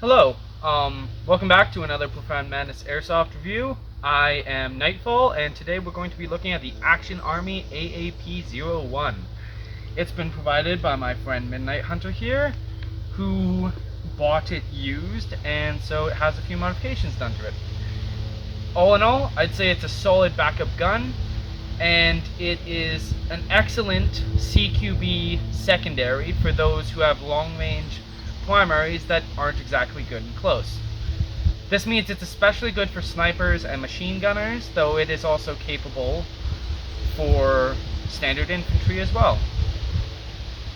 Hello, welcome back to another Profound Madness Airsoft review. I am Nightfall, and today we're going to be looking at the Action Army AAP-01. It's been provided by my friend Midnight Hunter here, who bought it used, and so it has a few modifications done to it. All in all, I'd say it's a solid backup gun, and it is an excellent CQB secondary for those who have long-range primaries that aren't exactly good and close. This means it's especially good for snipers and machine gunners, though it is also capable for standard infantry as well.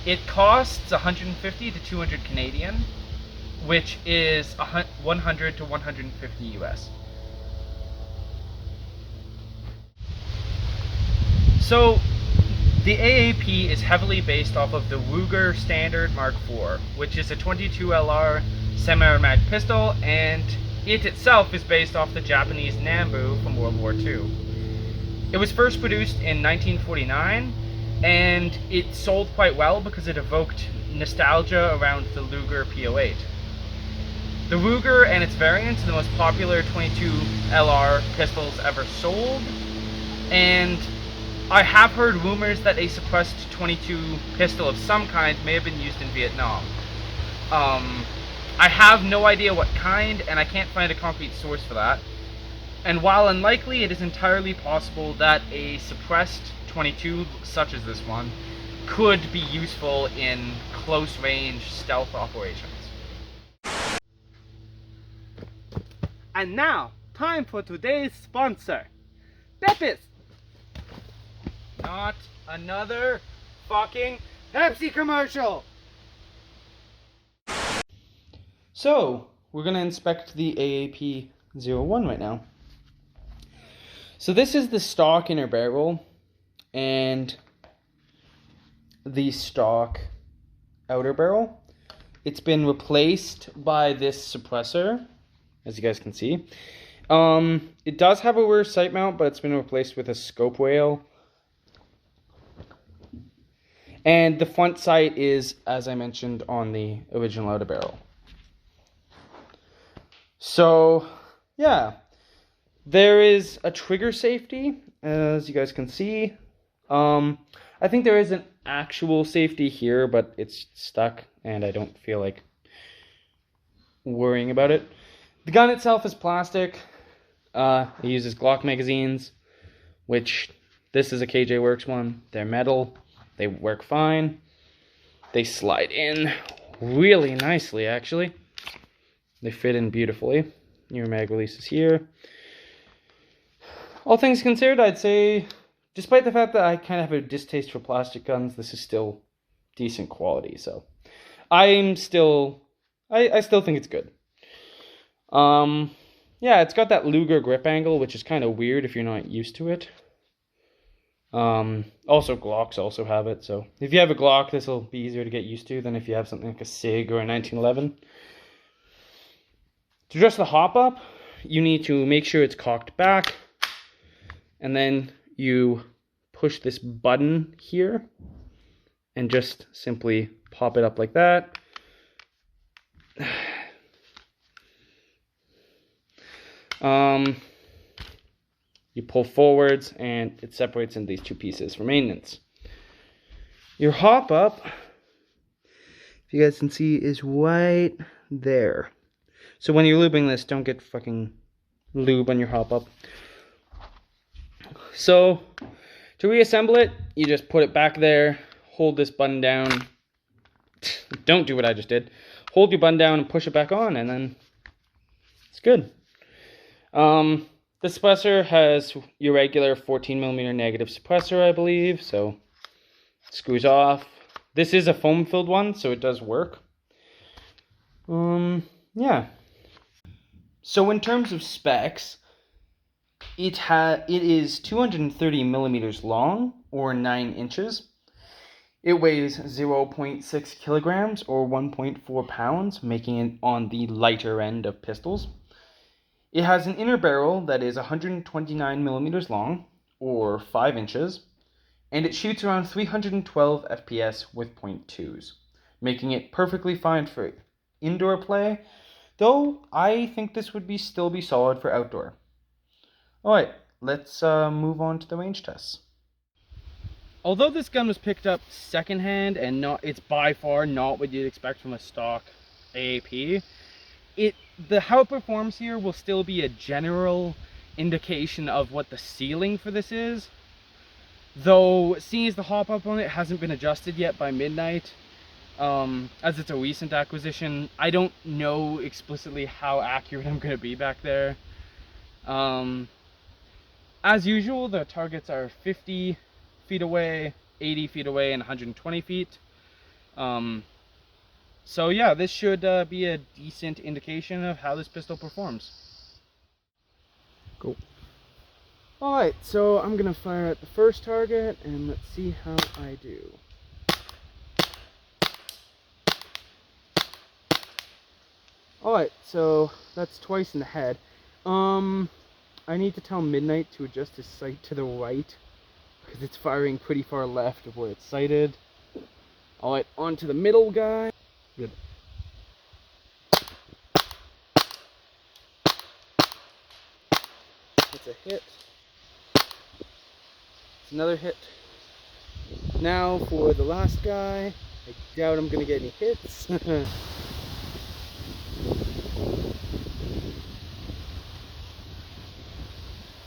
It costs 150 to 200 Canadian, which is 100 to 150 US. So, the AAP is heavily based off of the Ruger Standard Mk.IV, which is a 22 LR semi-automatic pistol, and it itself is based off the Japanese Nambu from World War II. It was first produced in 1949, and it sold quite well because it evoked nostalgia around the Ruger P08. The Ruger and its variants are the most popular 22 LR pistols ever sold, and I have heard rumors that a suppressed 22 pistol of some kind may have been used in Vietnam. I have no idea what kind, and I can't find a concrete source for that. And while unlikely, it is entirely possible that a suppressed 22, such as this one, could be useful in close-range stealth operations. And now, time for today's sponsor, Pepis! Not another fucking Pepsi commercial! So, we're going to inspect the AAP-01 right now. So this is the stock inner barrel and the stock outer barrel. It's been replaced by this suppressor, as you guys can see. It does have a rear sight mount, but it's been replaced with a scope rail. And the front sight is, as I mentioned, on the original outer barrel. So, yeah, there is a trigger safety, as you guys can see. I think there is an actual safety here, but it's stuck, and I don't feel like worrying about it. The gun itself is plastic. It uses Glock magazines, which this is a KJ Works one. They're metal. They work fine. They slide in really nicely, actually. They fit in beautifully. Your mag release is here. All things considered, I'd say, despite the fact that I kind of have a distaste for plastic guns, this is still decent quality. So, I still think it's good. Yeah, it's got that Ruger grip angle, which is kind of weird if you're not used to it. Also Glocks also have it, so if you have a Glock, this will be easier to get used to than if you have something like a SIG or a 1911. To adjust the hop up, you need to make sure it's cocked back, and then you push this button here and just simply pop it up like that. You pull forwards and it separates into these two pieces for maintenance. Your hop up, if you guys can see, is right there. So when you're lubing this, don't get fucking lube on your hop up. So to reassemble it, you just put it back there, hold this button down. Don't do what I just did. Hold your button down and push it back on, and then it's good. The suppressor has your regular 14mm negative suppressor, I believe, so it screws off. This is a foam-filled one, so it does work. Yeah. So in terms of specs, it is 230 millimeters long, or 9 inches. It weighs 0.6 kilograms, or 1.4 pounds, making it on the lighter end of pistols. It has an inner barrel that is 129 millimeters long, or 5 inches, and it shoots around 312 FPS with .2s, making it perfectly fine for indoor play, though I think this would still be solid for outdoor. Alright, let's move on to the range tests. Although this gun was picked up secondhand and it's by far not what you'd expect from a stock AAP, how it performs here will still be a general indication of what the ceiling for this is. Though, seeing as the hop up on it hasn't been adjusted yet by Midnight, as it's a recent acquisition, I don't know explicitly how accurate I'm going to be back there. As usual, the targets are 50 feet away, 80 feet away, and 120 feet. So yeah, this should be a decent indication of how this pistol performs. Cool. Alright, so I'm gonna fire at the first target and let's see how I do. Alright, so that's twice in the head. I need to tell Midnight to adjust his sight to the right because it's firing pretty far left of where it's sighted. Alright, on to the middle guy. Good. That's a hit. It's another hit. Now for the last guy. I doubt I'm gonna get any hits.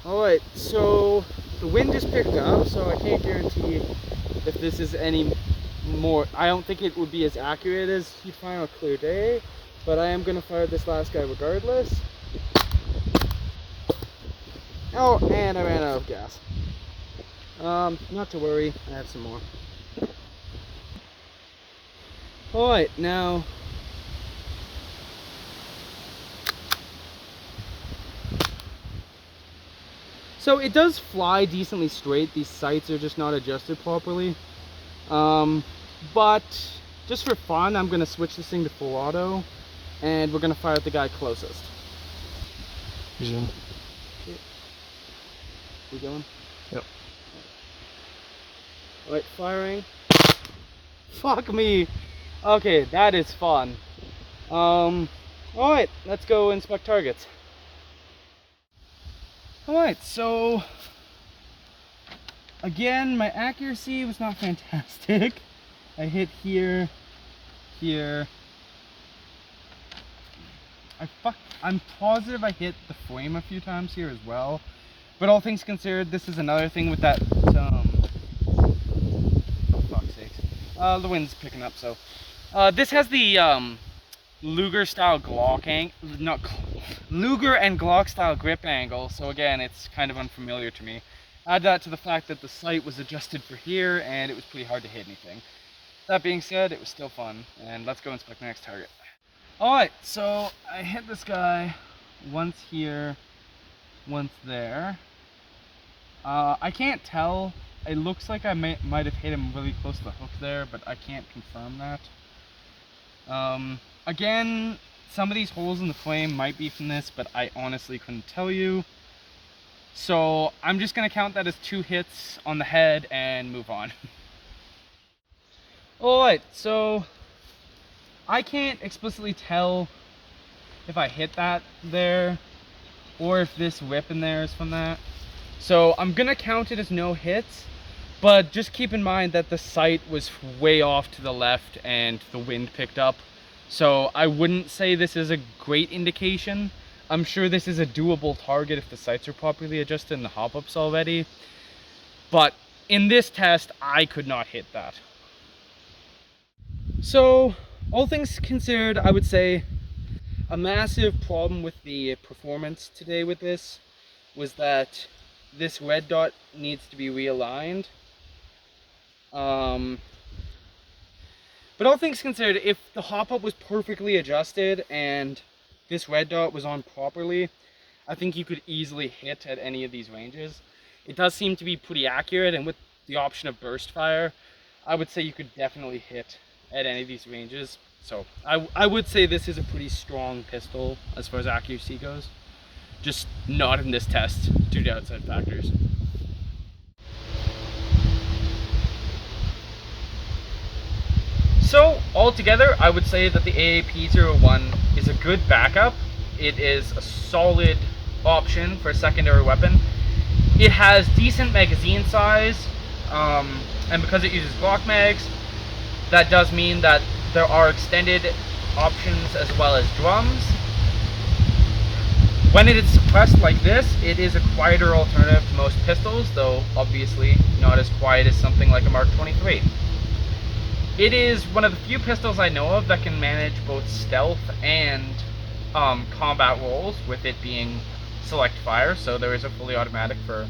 Alright, so the wind is picked up, so I can't guarantee if this is any more. I don't think it would be as accurate as you'd find on a clear day, but I am going to fire this last guy regardless. Oh, and I ran out of gas. Not to worry, I have some more. Alright, now so it does fly decently straight. These sights are just not adjusted properly. But just for fun, I'm going to switch this thing to full auto, and we're going to fire at the guy closest. Resume. Okay. We going? Yep. Alright, firing. Fuck me. Okay, that is fun. Alright, let's go inspect targets. Alright, so again, my accuracy was not fantastic. I hit here, here. I'm positive I hit the frame a few times here as well. But all things considered, this is another thing with that, for fuck's sakes. The wind's picking up, so. This has the, Luger style Glock Luger and Glock style grip angle, so again it's kind of unfamiliar to me. Add that to the fact that the sight was adjusted for here and it was pretty hard to hit anything. That being said, it was still fun, and let's go inspect the next target. Alright, so I hit this guy once here, once there. I can't tell. It looks like I might have hit him really close to the hook there, but I can't confirm that. Again, some of these holes in the frame might be from this, but I honestly couldn't tell you. So I'm just going to count that as 2 hits on the head and move on. Alright, so I can't explicitly tell if I hit that there or if this rip in there is from that. So I'm going to count it as no hits, but just keep in mind that the sight was way off to the left and the wind picked up. So I wouldn't say this is a great indication. I'm sure this is a doable target if the sights are properly adjusted and the hop-ups already. But in this test, I could not hit that. So, all things considered, I would say a massive problem with the performance today with this was that this red dot needs to be realigned. But all things considered, if the hop-up was perfectly adjusted and this red dot was on properly, I think you could easily hit at any of these ranges. It does seem to be pretty accurate, and with the option of burst fire, I would say you could definitely hit at any of these ranges. So I would say this is a pretty strong pistol as far as accuracy goes. Just not in this test due to outside factors. So altogether, I would say that the AAP-01 is a good backup. It is a solid option for a secondary weapon. It has decent magazine size, and because it uses Glock mags, that does mean that there are extended options as well as drums. When it is suppressed like this, it is a quieter alternative to most pistols, though obviously not as quiet as something like a Mk.IV. It is one of the few pistols I know of that can manage both stealth and combat roles, with it being select fire, so there is a fully automatic for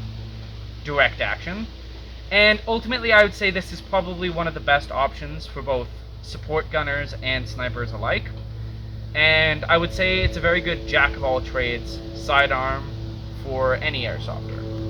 direct action. And ultimately, I would say this is probably one of the best options for both support gunners and snipers alike. And I would say it's a very good jack of all trades sidearm for any airsofter.